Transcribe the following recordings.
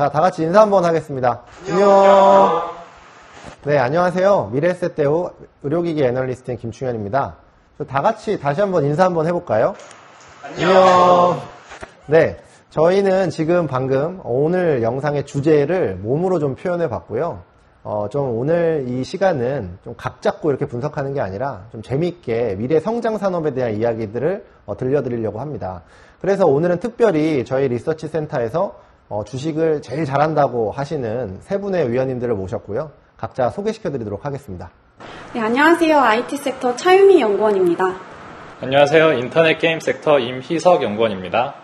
자, 다 같이 인사 한번 하겠습니다. 안녕. 네, 안녕하세요. 미래에셋대우 의료기기 애널리스트인 김충현입니다. 다 같이 다시 한번 인사 한번 해볼까요? 안녕. 네, 저희는 지금 방금 오늘 영상의 주제를 몸으로 좀 표현해 봤고요. 좀 오늘 이 시간은 좀 각 잡고 이렇게 분석하는 게 아니라 좀 재미있게 미래 성장 산업에 대한 이야기들을 들려드리려고 합니다. 그래서 오늘은 특별히 저희 리서치 센터에서 주식을 제일 잘한다고 하시는 세 분의 위원님들을 모셨고요. 각자 소개시켜 드리도록 하겠습니다. 네, 안녕하세요. IT 섹터 차유미 연구원입니다. 안녕하세요. 인터넷 게임 섹터 임희석 연구원입니다.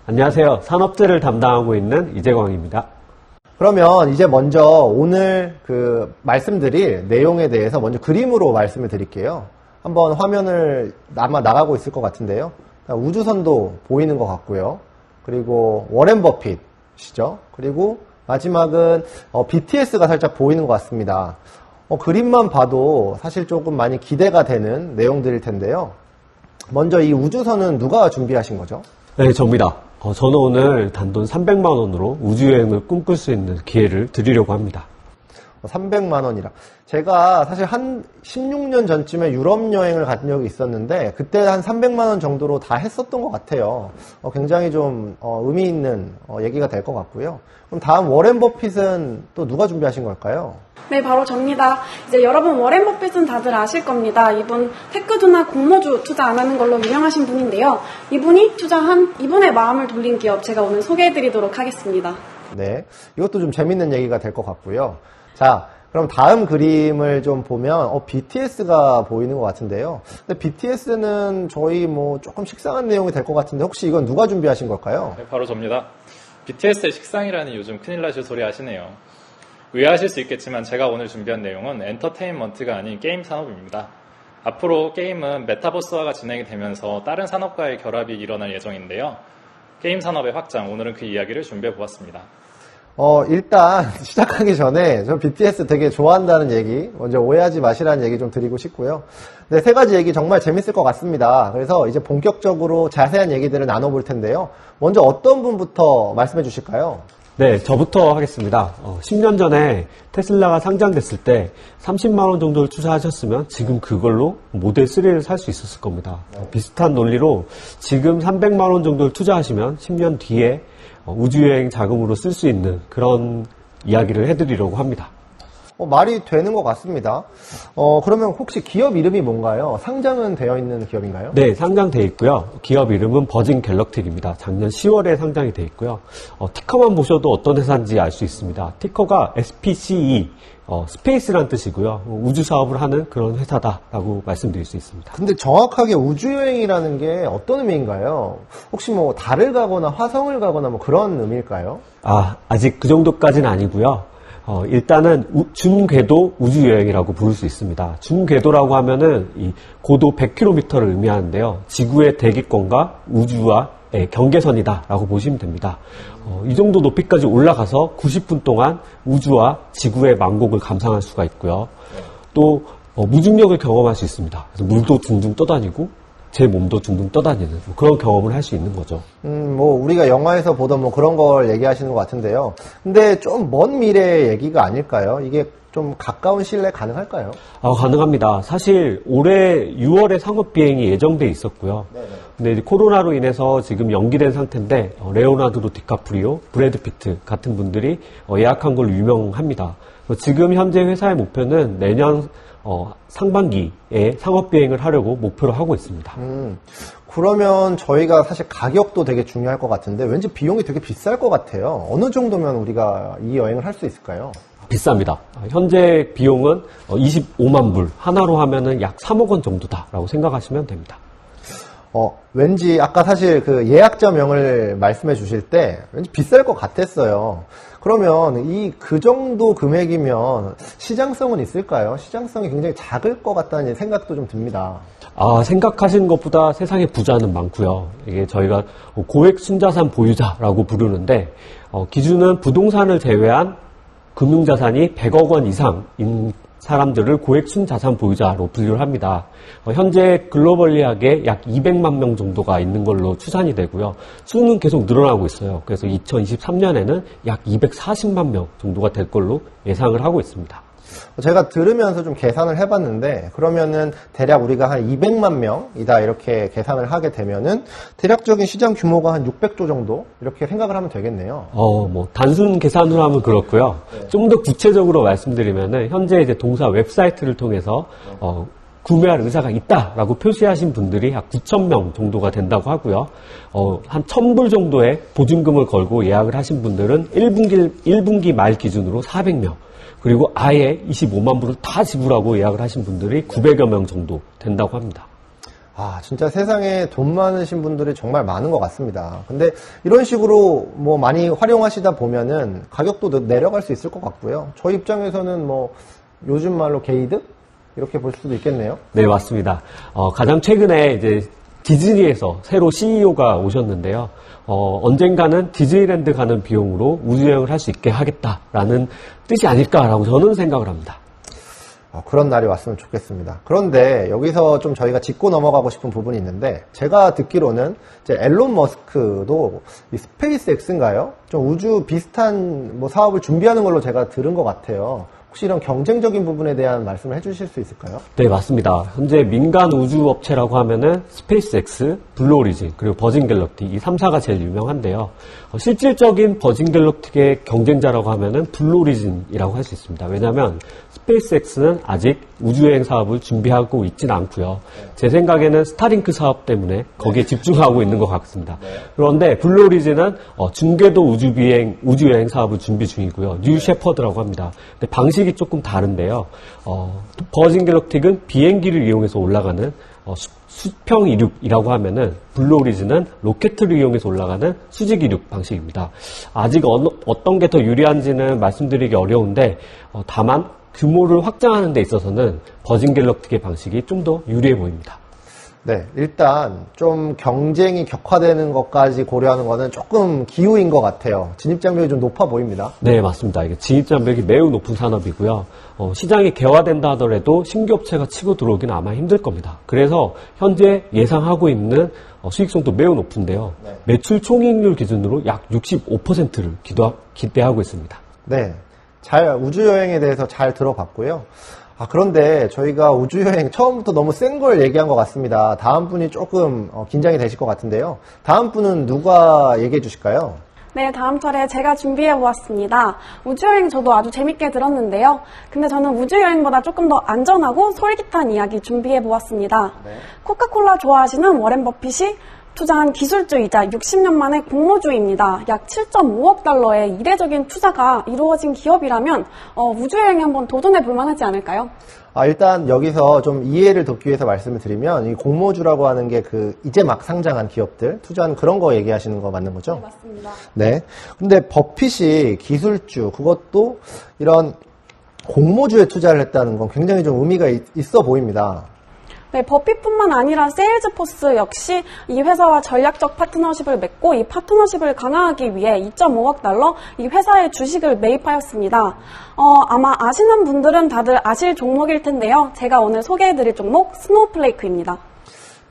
안녕하세요. 산업재를 담당하고 있는 이재광입니다. 그러면 이제 먼저 오늘 말씀드릴 내용에 대해서 먼저 그림으로 말씀을 드릴게요. 한번 화면을 아마 나가고 있을 것 같은데요. 우주선도 보이는 것 같고요. 그리고 워렌 버핏이죠. 그리고 마지막은 BTS가 살짝 보이는 것 같습니다. 그림만 봐도 사실 조금 많이 기대가 되는 내용들일 텐데요. 먼저 이 우주선은 누가 준비하신 거죠? 네, 접니다. 저는 오늘 단돈 300만 원으로 우주여행을 꿈꿀 수 있는 기회를 드리려고 합니다. 300만 원이라. 제가 사실 한 16년 전쯤에 유럽 여행을 간 적이 있었는데 그때 한 300만 원 정도로 다 했었던 것 같아요. 굉장히 좀 의미 있는 얘기가 될 것 같고요. 그럼 다음 워렌 버핏은 또 누가 준비하신 걸까요? 네, 바로 접니다. 이제 여러분 워렌 버핏은 다들 아실 겁니다. 이분 테크주나 공모주 투자 안 하는 걸로 유명하신 분인데요. 이분이 투자한 이분의 마음을 돌린 기업 제가 오늘 소개해드리도록 하겠습니다. 네, 이것도 좀 재밌는 얘기가 될 것 같고요. 자, 그럼 다음 그림을 좀 보면 BTS가 보이는 것 같은데요. 근데 BTS는 저희 조금 식상한 내용이 될 것 같은데 혹시 이건 누가 준비하신 걸까요? 네, 바로 접니다. BTS의 식상이라니 요즘 큰일 나실 소리 하시네요. 의아하실 수 있겠지만 제가 오늘 준비한 내용은 엔터테인먼트가 아닌 게임 산업입니다. 앞으로 게임은 메타버스화가 진행이 되면서 다른 산업과의 결합이 일어날 예정인데요. 게임 산업의 확장, 오늘은 그 이야기를 준비해 보았습니다. 일단 시작하기 전에 저 BTS 되게 좋아한다는 얘기 먼저 오해하지 마시라는 얘기 좀 드리고 싶고요. 네, 세 가지 얘기 정말 재밌을 것 같습니다. 그래서 이제 본격적으로 자세한 얘기들을 나눠볼 텐데요. 먼저 어떤 분부터 말씀해 주실까요? 네, 저부터 하겠습니다. 10년 전에 테슬라가 상장됐을 때 30만 원 정도를 투자하셨으면 지금 그걸로 모델 3를 살 수 있었을 겁니다. 비슷한 논리로 지금 300만 원 정도를 투자하시면 10년 뒤에 우주여행 자금으로 쓸 수 있는 그런 이야기를 해드리려고 합니다. 말이 되는 것 같습니다. 그러면 혹시 기업 이름이 뭔가요? 상장은 되어 있는 기업인가요? 네, 상장돼 있고요. 기업 이름은 버진 갤럭틱입니다. 작년 10월에 상장이 돼 있고요. 티커만 보셔도 어떤 회사인지 알 수 있습니다. 티커가 SPCE, 스페이스란 뜻이고요. 우주 사업을 하는 그런 회사다라고 말씀드릴 수 있습니다. 근데 정확하게 우주여행이라는 게 어떤 의미인가요? 혹시 달을 가거나 화성을 가거나 그런 의미일까요? 아직 그 정도까지는 아니고요. 일단은 준궤도 우주여행이라고 부를 수 있습니다. 준궤도라고 하면은 이 고도 100km를 의미하는데요. 지구의 대기권과 우주와의 경계선이다라고 보시면 됩니다. 이 정도 높이까지 올라가서 90분 동안 우주와 지구의 만곡을 감상할 수가 있고요. 또 무중력을 경험할 수 있습니다. 그래서 물도 둥둥 떠다니고 제 몸도 둥둥 떠다니는 그런 경험을 할 수 있는 거죠. 우리가 영화에서 보던 그런 걸 얘기하시는 것 같은데요. 근데 좀 먼 미래의 얘기가 아닐까요? 이게 좀 가까운 시일 내에 가능할까요? 가능합니다. 사실 올해 6월에 상업 비행이 예정돼 있었고요. 근데 이제 코로나로 인해서 지금 연기된 상태인데 레오나르도 디카프리오, 브래드 피트 같은 분들이 예약한 걸로 유명합니다. 지금 현재 회사의 목표는 내년 상반기에 상업 비행을 하려고 목표로 하고 있습니다. 그러면 저희가 사실 가격도 되게 중요할 것 같은데 왠지 비용이 되게 비쌀 것 같아요. 어느 정도면 우리가 이 여행을 할 수 있을까요? 비쌉니다. 현재 비용은 25만 불, 하나로 하면은 약 3억 원 정도다라고 생각하시면 됩니다. 왠지 아까 사실 예약자명을 말씀해 주실 때 왠지 비쌀 것 같았어요. 그러면 그 정도 금액이면 시장성은 있을까요? 시장성이 굉장히 작을 것 같다는 생각도 좀 듭니다. 생각하시는 것보다 세상에 부자는 많고요. 이게 저희가 고액 순자산 보유자라고 부르는데 기준은 부동산을 제외한 금융자산이 100억 원 이상인 사람들을 고액 순자산 보유자로 분류를 합니다. 현재 글로벌리하게 약 200만 명 정도가 있는 걸로 추산이 되고요. 수는 계속 늘어나고 있어요. 그래서 2023년에는 약 240만 명 정도가 될 걸로 예상을 하고 있습니다. 제가 들으면서 좀 계산을 해봤는데, 그러면은 대략 우리가 한 200만 명이다 이렇게 계산을 하게 되면은 대략적인 시장 규모가 한 600조 정도 이렇게 생각을 하면 되겠네요. 단순 계산으로 하면 그렇고요. 좀 더 구체적으로 말씀드리면은 현재 이제 동사 웹사이트를 통해서 구매할 의사가 있다라고 표시하신 분들이 약 9,000명 정도가 된다고 하고요. 한 1,000불 정도의 보증금을 걸고 예약을 하신 분들은 1분기 말 기준으로 400명. 그리고 아예 25만 불을 다 지불하고 예약을 하신 분들이 900여 명 정도 된다고 합니다. 진짜 세상에 돈 많으신 분들이 정말 많은 것 같습니다. 근데 이런 식으로 뭐 많이 활용하시다 보면은 가격도 내려갈 수 있을 것 같고요. 저희 입장에서는 뭐 요즘 말로 게이득? 이렇게 볼 수도 있겠네요. 네, 맞습니다. 가장 최근에 이제 디즈니에서 새로 CEO가 오셨는데요. 언젠가는 디즈니랜드 가는 비용으로 우주여행을 할 수 있게 하겠다라는 뜻이 아닐까라고 저는 생각을 합니다. 그런 날이 왔으면 좋겠습니다. 그런데 여기서 좀 저희가 짚고 넘어가고 싶은 부분이 있는데, 제가 듣기로는 이제 앨런 머스크도 이 스페이스 X인가요? 좀 우주 비슷한 뭐 사업을 준비하는 걸로 제가 들은 것 같아요. 혹시 이런 경쟁적인 부분에 대한 말씀을 해주실 수 있을까요? 네, 맞습니다. 현재 민간 우주 업체라고 하면은 스페이스X, 블루오리진, 그리고 버진갤럭틱 이 3사가 제일 유명한데요. 실질적인 버진갤럭틱의 경쟁자라고 하면은 블루오리진이라고 할 수 있습니다. 왜냐하면 스페이스X는 아직 우주여행 사업을 준비하고 있지는 않고요. 제 생각에는 스타링크 사업 때문에 거기에 집중하고 있는 것 같습니다. 그런데 블루오리진은 중궤도 우주여행 사업을 준비 중이고요. 뉴 셰퍼드라고 합니다. 근데 방식이 조금 다른데요. 버진갤럭틱은 비행기를 이용해서 올라가는 수평 이륙이라고 하면은 블루오리진은 로켓을 이용해서 올라가는 수직 이륙 방식입니다. 아직 어떤 게 더 유리한지는 말씀드리기 어려운데 다만 규모를 확장하는 데 있어서는 버진갤럭틱의 방식이 좀 더 유리해 보입니다. 네, 일단 좀 경쟁이 격화되는 것까지 고려하는 거는 조금 기우인 것 같아요. 진입장벽이 좀 높아 보입니다. 네, 맞습니다. 이게 진입장벽이 매우 높은 산업이고요. 시장이 개화된다 하더라도 신규 업체가 치고 들어오기는 아마 힘들 겁니다. 그래서 현재 예상하고 있는 수익성도 매우 높은데요. 매출 총이익률 기준으로 약 65%를 기대하고 있습니다. 네, 우주여행에 대해서 잘 들어봤고요. 그런데 저희가 우주여행 처음부터 너무 센 걸 얘기한 것 같습니다. 다음 분이 조금 긴장이 되실 것 같은데요. 다음 분은 누가 얘기해 주실까요? 네, 다음 차례 제가 준비해보았습니다. 우주여행 저도 아주 재밌게 들었는데요. 근데 저는 우주여행보다 조금 더 안전하고 솔깃한 이야기 준비해보았습니다. 코카콜라 좋아하시는 워렌 버핏이 투자한 기술주이자 60년 만에 공모주입니다. 약 7.5억 달러의 이례적인 투자가 이루어진 기업이라면 우주여행에 한번 도전해 볼 만하지 않을까요? 일단 여기서 좀 이해를 돕기 위해서 말씀을 드리면, 이 공모주라고 하는 게 이제 막 상장한 기업들, 투자한 그런 거 얘기하시는 거 맞는 거죠? 네, 맞습니다. 네. 근데 버핏이 기술주, 그것도 이런 공모주에 투자를 했다는 건 굉장히 좀 의미가 있어 보입니다. 네, 버핏뿐만 아니라 세일즈포스 역시 이 회사와 전략적 파트너십을 맺고 이 파트너십을 강화하기 위해 2.5억 달러 이 회사의 주식을 매입하였습니다. 아마 아시는 분들은 다들 아실 종목일 텐데요. 제가 오늘 소개해드릴 종목 스노우플레이크입니다.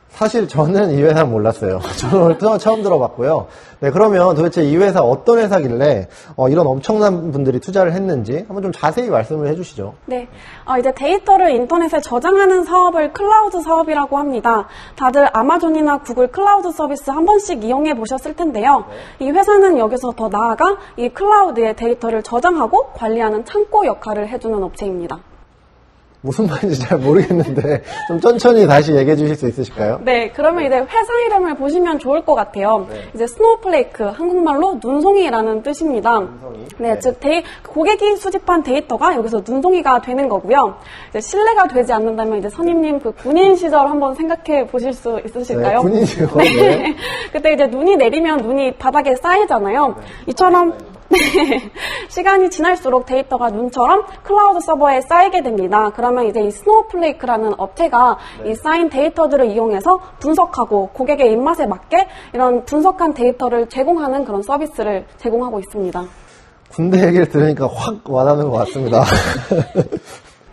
사실 저는 이 회사 몰랐어요. 저는 오늘 처음 들어봤고요. 네, 그러면 도대체 이 회사 어떤 회사길래 이런 엄청난 분들이 투자를 했는지 한번 좀 자세히 말씀을 해주시죠. 네, 이제 데이터를 인터넷에 저장하는 사업을 클라우드 사업이라고 합니다. 다들 아마존이나 구글 클라우드 서비스 한 번씩 이용해 보셨을 텐데요. 이 회사는 여기서 더 나아가 이 클라우드에 데이터를 저장하고 관리하는 창고 역할을 해주는 업체입니다. 무슨 말인지 잘 모르겠는데 좀 천천히 다시 얘기해 주실 수 있으실까요? 네, 그러면 이제 회사 이름을 보시면 좋을 것 같아요. 이제 스노우플레이크, 한국말로 눈송이라는 뜻입니다. 네, 즉 고객이 수집한 데이터가 여기서 눈송이가 되는 거고요. 이제 실례가 되지 않는다면 이제 선임님 그 군인 시절 한번 생각해 보실 수 있으실까요? 네, 군인이요. 네. 그때 이제 눈이 내리면 눈이 바닥에 쌓이잖아요. 이처럼 네. 시간이 지날수록 데이터가 눈처럼 클라우드 서버에 쌓이게 됩니다. 그러면 이제 이 스노우플레이크라는 업체가 이 쌓인 데이터들을 이용해서 분석하고 고객의 입맛에 맞게 이런 분석한 데이터를 제공하는 그런 서비스를 제공하고 있습니다. 군대 얘기를 들으니까 확 와닿는 것 같습니다.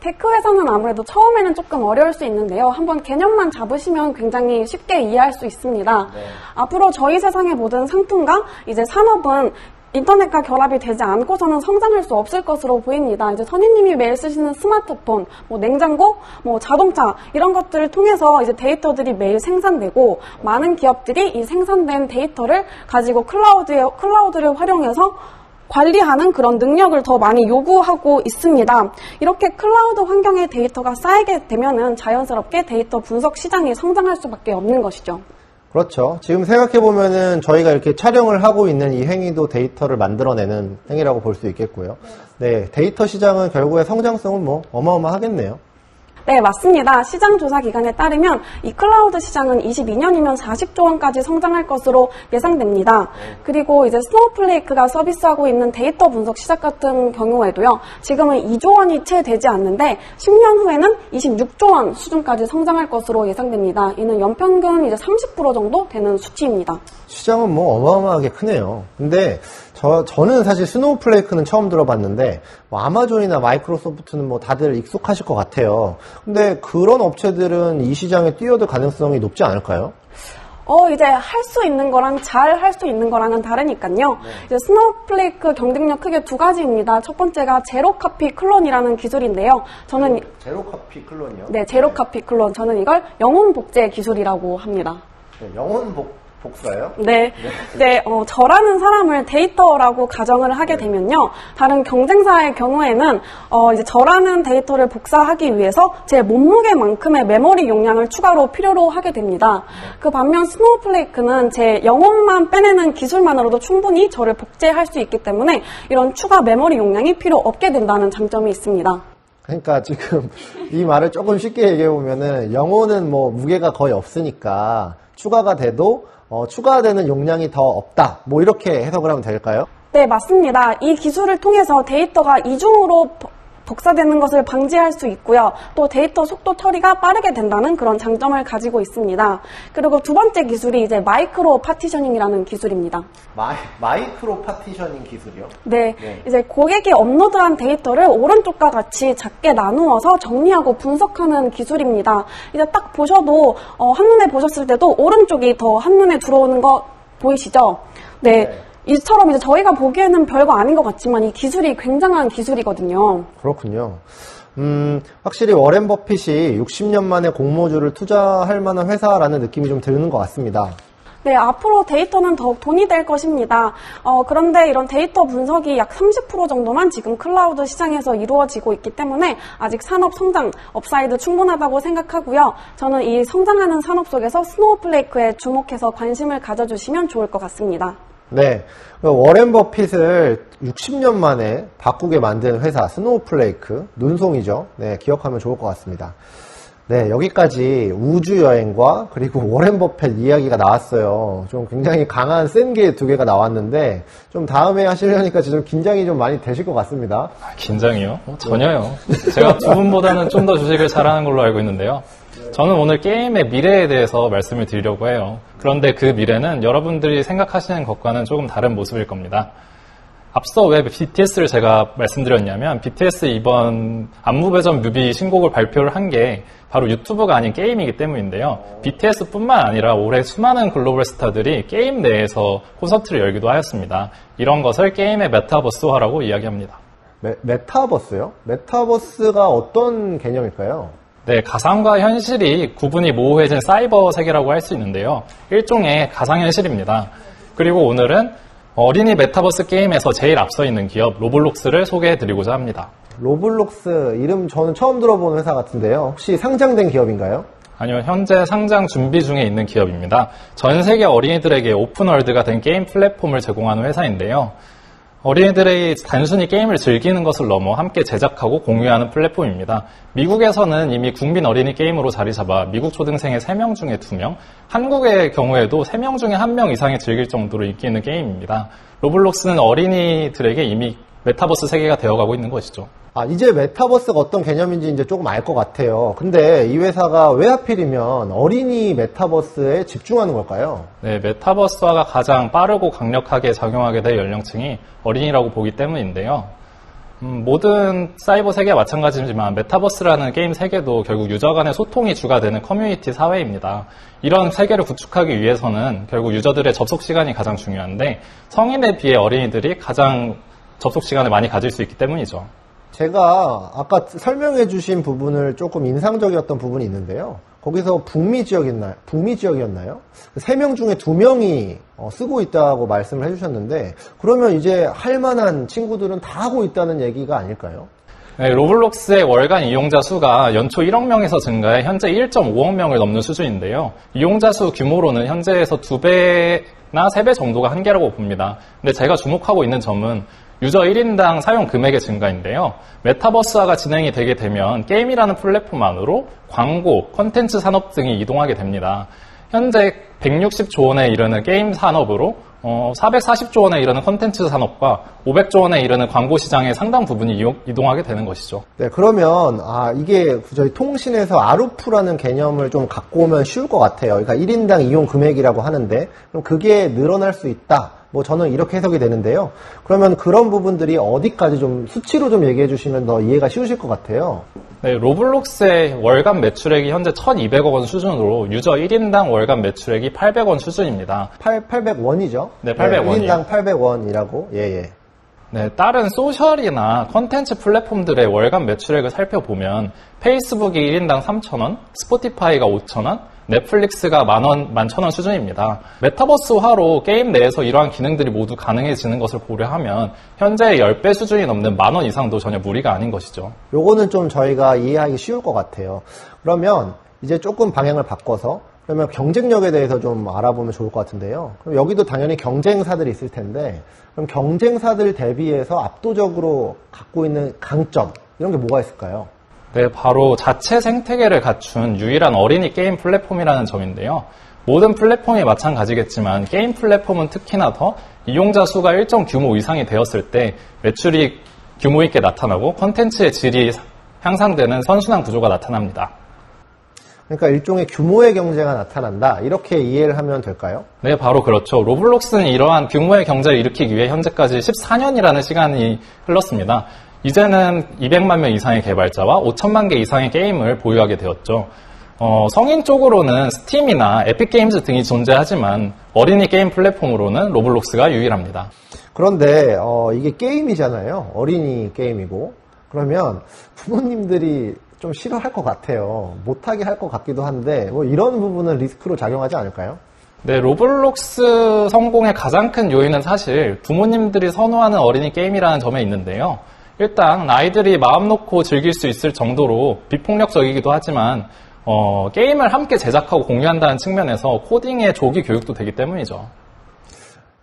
테크 회사는 아무래도 처음에는 조금 어려울 수 있는데요. 한번 개념만 잡으시면 굉장히 쉽게 이해할 수 있습니다. 앞으로 저희 세상의 모든 상품과 이제 산업은 인터넷과 결합이 되지 않고서는 성장할 수 없을 것으로 보입니다. 이제 선생님이 매일 쓰시는 스마트폰, 뭐 냉장고, 뭐 자동차 이런 것들을 통해서 이제 데이터들이 매일 생산되고 많은 기업들이 이 생산된 데이터를 가지고 클라우드를 활용해서 관리하는 그런 능력을 더 많이 요구하고 있습니다. 이렇게 클라우드 환경의 데이터가 쌓이게 되면은 자연스럽게 데이터 분석 시장이 성장할 수밖에 없는 것이죠. 그렇죠. 지금 생각해보면은 저희가 이렇게 촬영을 하고 있는 이 행위도 데이터를 만들어내는 행위라고 볼 수 있겠고요. 네, 데이터 시장은 결국에 성장성은 뭐 어마어마하겠네요. 네, 맞습니다. 시장 조사 기관에 따르면 이 클라우드 시장은 22년이면 40조 원까지 성장할 것으로 예상됩니다. 그리고 이제 스노우플레이크가 서비스하고 있는 데이터 분석 시장 같은 경우에도요. 지금은 2조 원이 채 되지 않는데 10년 후에는 26조 원 수준까지 성장할 것으로 예상됩니다. 이는 연평균 이제 30% 정도 되는 수치입니다. 시장은 뭐 어마어마하게 크네요. 근데 저는 사실 스노우플레이크는 처음 들어봤는데 뭐 아마존이나 마이크로소프트는 뭐 다들 익숙하실 것 같아요. 근데 그런 업체들은 이 시장에 뛰어들 가능성이 높지 않을까요? 이제 할 수 있는 거랑 잘 할 수 있는 거랑은 다르니까요. 이제 스노우플레이크 경쟁력 크게 두 가지입니다. 첫 번째가 제로 카피 클론이라는 기술인데요. 저는 제로 카피 클론이요? 네, 제로 카피 클론. 저는 이걸 영혼 복제 기술이라고 합니다. 네, 영혼 복사요? 네. 이제 저라는 사람을 데이터라고 가정을 하게 되면요. 다른 경쟁사의 경우에는 이제 저라는 데이터를 복사하기 위해서 제 몸무게만큼의 메모리 용량을 추가로 필요로 하게 됩니다. 그 반면 스노우플레이크는 제 영혼만 빼내는 기술만으로도 충분히 저를 복제할 수 있기 때문에 이런 추가 메모리 용량이 필요 없게 된다는 장점이 있습니다. 그러니까 지금 이 말을 조금 쉽게 얘기해 보면은 영혼은 뭐 무게가 거의 없으니까 추가가 돼도 추가되는 용량이 더 없다. 뭐 이렇게 해석을 하면 될까요? 네, 맞습니다. 이 기술을 통해서 데이터가 이중으로 복사되는 것을 방지할 수 있고요. 또 데이터 속도 처리가 빠르게 된다는 그런 장점을 가지고 있습니다. 그리고 두 번째 기술이 이제 마이크로 파티셔닝이라는 기술입니다. 마이크로 파티셔닝 기술이요? 네, 이제 고객이 업로드한 데이터를 오른쪽과 같이 작게 나누어서 정리하고 분석하는 기술입니다. 이제 딱 보셔도 한눈에 보셨을 때도 오른쪽이 더 한눈에 들어오는 거 보이시죠? 네. 이처럼 이제 저희가 보기에는 별거 아닌 것 같지만 이 기술이 굉장한 기술이거든요. 그렇군요. 확실히 워렌 버핏이 60년 만에 공모주를 투자할 만한 회사라는 느낌이 좀 드는 것 같습니다. 네, 앞으로 데이터는 더욱 돈이 될 것입니다. 그런데 이런 데이터 분석이 약 30% 정도만 지금 클라우드 시장에서 이루어지고 있기 때문에 아직 산업 성장, 업사이드 충분하다고 생각하고요. 저는 이 성장하는 산업 속에서 스노우플레이크에 주목해서 관심을 가져주시면 좋을 것 같습니다. 네, 워렌 버핏을 60년 만에 바꾸게 만든 회사 스노우플레이크, 눈송이죠. 네, 기억하면 좋을 것 같습니다. 네, 여기까지 우주여행과 그리고 워렌 버핏 이야기가 나왔어요. 좀 굉장히 강한 센 게 두 개가 나왔는데 좀 다음에 하시려니까 지금 긴장이 좀 많이 되실 것 같습니다. 긴장이요? 전혀요. 제가 두 분보다는 좀 더 주식을 잘하는 걸로 알고 있는데요. 저는 오늘 게임의 미래에 대해서 말씀을 드리려고 해요. 그런데 그 미래는 여러분들이 생각하시는 것과는 조금 다른 모습일 겁니다. 앞서 왜 BTS를 제가 말씀드렸냐면 BTS 이번 안무배전 뮤비 신곡을 발표를 한 게 바로 유튜브가 아닌 게임이기 때문인데요. BTS뿐만 아니라 올해 수많은 글로벌 스타들이 게임 내에서 콘서트를 열기도 하였습니다. 이런 것을 게임의 메타버스화라고 이야기합니다. 메타버스요? 메타버스가 어떤 개념일까요? 네, 가상과 현실이 구분이 모호해진 사이버 세계라고 할 수 있는데요. 일종의 가상현실입니다. 그리고 오늘은 어린이 메타버스 게임에서 제일 앞서 있는 기업 로블록스를 소개해드리고자 합니다. 로블록스 이름 저는 처음 들어보는 회사 같은데요. 혹시 상장된 기업인가요? 아니요, 현재 상장 준비 중에 있는 기업입니다. 전 세계 어린이들에게 오픈월드가 된 게임 플랫폼을 제공하는 회사인데요. 어린이들이 단순히 게임을 즐기는 것을 넘어 함께 제작하고 공유하는 플랫폼입니다. 미국에서는 이미 국민 어린이 게임으로 자리 잡아 미국 초등생의 3명 중에 2명, 한국의 경우에도 3명 중에 1명 이상이 즐길 정도로 인기 있는 게임입니다. 로블록스는 어린이들에게 이미 메타버스 세계가 되어가고 있는 것이죠. 이제 메타버스가 어떤 개념인지 이제 조금 알 것 같아요. 근데 이 회사가 왜 하필이면 어린이 메타버스에 집중하는 걸까요? 네, 메타버스화가 가장 빠르고 강력하게 작용하게 될 연령층이 어린이라고 보기 때문인데요. 모든 사이버 세계와 마찬가지지만 메타버스라는 게임 세계도 결국 유저 간의 소통이 주가 되는 커뮤니티 사회입니다. 이런 세계를 구축하기 위해서는 결국 유저들의 접속 시간이 가장 중요한데 성인에 비해 어린이들이 가장 접속 시간을 많이 가질 수 있기 때문이죠. 제가 아까 설명해 주신 부분을 조금 인상적이었던 부분이 있는데요. 거기서 북미 지역이었나요? 3명 중에 2명이 쓰고 있다고 말씀을 해주셨는데, 그러면 이제 할 만한 친구들은 다 하고 있다는 얘기가 아닐까요? 네, 로블록스의 월간 이용자 수가 연초 1억 명에서 증가해 현재 1.5억 명을 넘는 수준인데요. 이용자 수 규모로는 현재에서 2배나 3배 정도가 한계라고 봅니다. 근데 제가 주목하고 있는 점은 유저 1인당 사용 금액의 증가인데요. 메타버스화가 진행이 되게 되면 게임이라는 플랫폼 안으로 광고, 콘텐츠 산업 등이 이동하게 됩니다. 현재 160조 원에 이르는 게임 산업으로 440조 원에 이르는 콘텐츠 산업과 500조 원에 이르는 광고 시장의 상당 부분이 이동하게 되는 것이죠. 네, 그러면 이게 저희 통신에서 아루프라는 개념을 좀 갖고 오면 쉬울 것 같아요. 그러니까 1인당 이용 금액이라고 하는데 그럼 그게 늘어날 수 있다. 저는 이렇게 해석이 되는데요. 그러면 그런 부분들이 어디까지 좀 수치로 좀 얘기해 주시면 더 이해가 쉬우실 것 같아요. 네, 로블록스의 월간 매출액이 현재 1,200억 원 수준으로 유저 1인당 월간 매출액이 800원 수준입니다. 800원이죠? 네, 800원이요. 1인당 800원이라고. 예. 네, 다른 소셜이나 컨텐츠 플랫폼들의 월간 매출액을 살펴보면 페이스북이 1인당 3,000원, 스포티파이가 5,000원, 넷플릭스가 10,000원, 11,000원 수준입니다. 메타버스화로 게임 내에서 이러한 기능들이 모두 가능해지는 것을 고려하면 현재의 10배 수준이 넘는 10,000원 이상도 전혀 무리가 아닌 것이죠. 요거는 좀 저희가 이해하기 쉬울 것 같아요. 그러면 이제 조금 방향을 바꿔서 그러면 경쟁력에 대해서 좀 알아보면 좋을 것 같은데요. 그럼 여기도 당연히 경쟁사들이 있을 텐데 그럼 경쟁사들 대비해서 압도적으로 갖고 있는 강점 이런 게 뭐가 있을까요? 네, 바로 자체 생태계를 갖춘 유일한 어린이 게임 플랫폼이라는 점인데요. 모든 플랫폼이 마찬가지겠지만 게임 플랫폼은 특히나 더 이용자 수가 일정 규모 이상이 되었을 때 매출이 규모 있게 나타나고 콘텐츠의 질이 향상되는 선순환 구조가 나타납니다. 그러니까 일종의 규모의 경제가 나타난다. 이렇게 이해를 하면 될까요? 네, 바로 그렇죠. 로블록스는 이러한 규모의 경제를 일으키기 위해 현재까지 14년이라는 시간이 흘렀습니다. 이제는 200만 명 이상의 개발자와 5천만 개 이상의 게임을 보유하게 되었죠. 성인 쪽으로는 스팀이나 에픽게임즈 등이 존재하지만 어린이 게임 플랫폼으로는 로블록스가 유일합니다. 그런데 이게 게임이잖아요. 어린이 게임이고. 그러면 부모님들이 좀 싫어할 것 같아요. 못하게 할 것 같기도 한데 이런 부분은 리스크로 작용하지 않을까요? 네, 로블록스 성공의 가장 큰 요인은 사실 부모님들이 선호하는 어린이 게임이라는 점에 있는데요. 일단 아이들이 마음 놓고 즐길 수 있을 정도로 비폭력적이기도 하지만 게임을 함께 제작하고 공유한다는 측면에서 코딩의 조기 교육도 되기 때문이죠.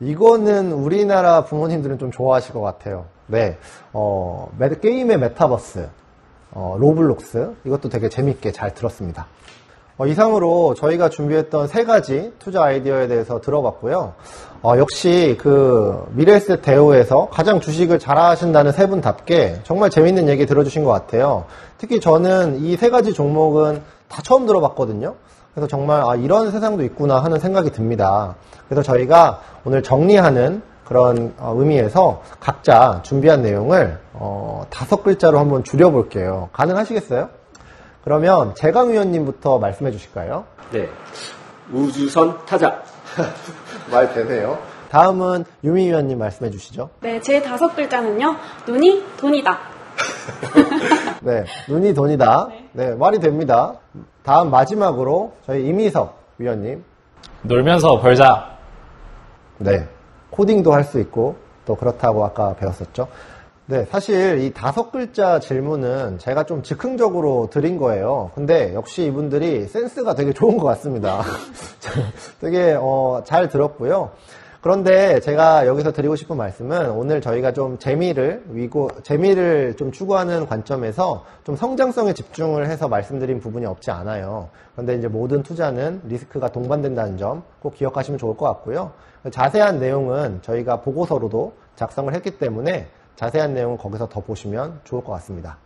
이거는 우리나라 부모님들은 좀 좋아하실 것 같아요. 네, 게임의 메타버스, 로블록스 이것도 되게 재밌게 잘 들었습니다. 이상으로 저희가 준비했던 3가지 투자 아이디어에 대해서 들어봤고요. 역시 그 미래에셋 대우에서 가장 주식을 잘하신다는 3분답게 정말 재밌는 얘기 들어주신 것 같아요. 특히 저는 이 3가지 종목은 다 처음 들어봤거든요. 그래서 정말 이런 세상도 있구나 하는 생각이 듭니다. 그래서 저희가 오늘 정리하는 그런 의미에서 각자 준비한 내용을 5글자로 한번 줄여볼게요. 가능하시겠어요? 그러면 재강위원님부터 말씀해 주실까요? 네. 우주선 타자. 말 되네요. 다음은 유미위원님 말씀해 주시죠. 네, 제 5글자는요. 눈이 돈이다. 네, 눈이 돈이다. 네, 말이 됩니다. 다음 마지막으로 저희 이미석 위원님. 놀면서 벌자. 네, 코딩도 할 수 있고 또 그렇다고 아까 배웠었죠. 네, 사실 이 5글자 질문은 제가 좀 즉흥적으로 드린 거예요. 근데 역시 이분들이 센스가 되게 좋은 것 같습니다. 되게 잘 들었고요. 그런데 제가 여기서 드리고 싶은 말씀은 오늘 저희가 좀 재미를 좀 추구하는 관점에서 좀 성장성에 집중을 해서 말씀드린 부분이 없지 않아요. 그런데 이제 모든 투자는 리스크가 동반된다는 점 꼭 기억하시면 좋을 것 같고요. 자세한 내용은 저희가 보고서로도 작성을 했기 때문에 자세한 내용은 거기서 더 보시면 좋을 것 같습니다.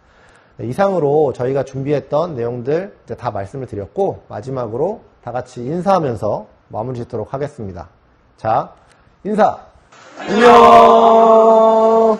네, 이상으로 저희가 준비했던 내용들 이제 다 말씀을 드렸고 마지막으로 다 같이 인사하면서 마무리 짓도록 하겠습니다. 자, 인사! 안녕!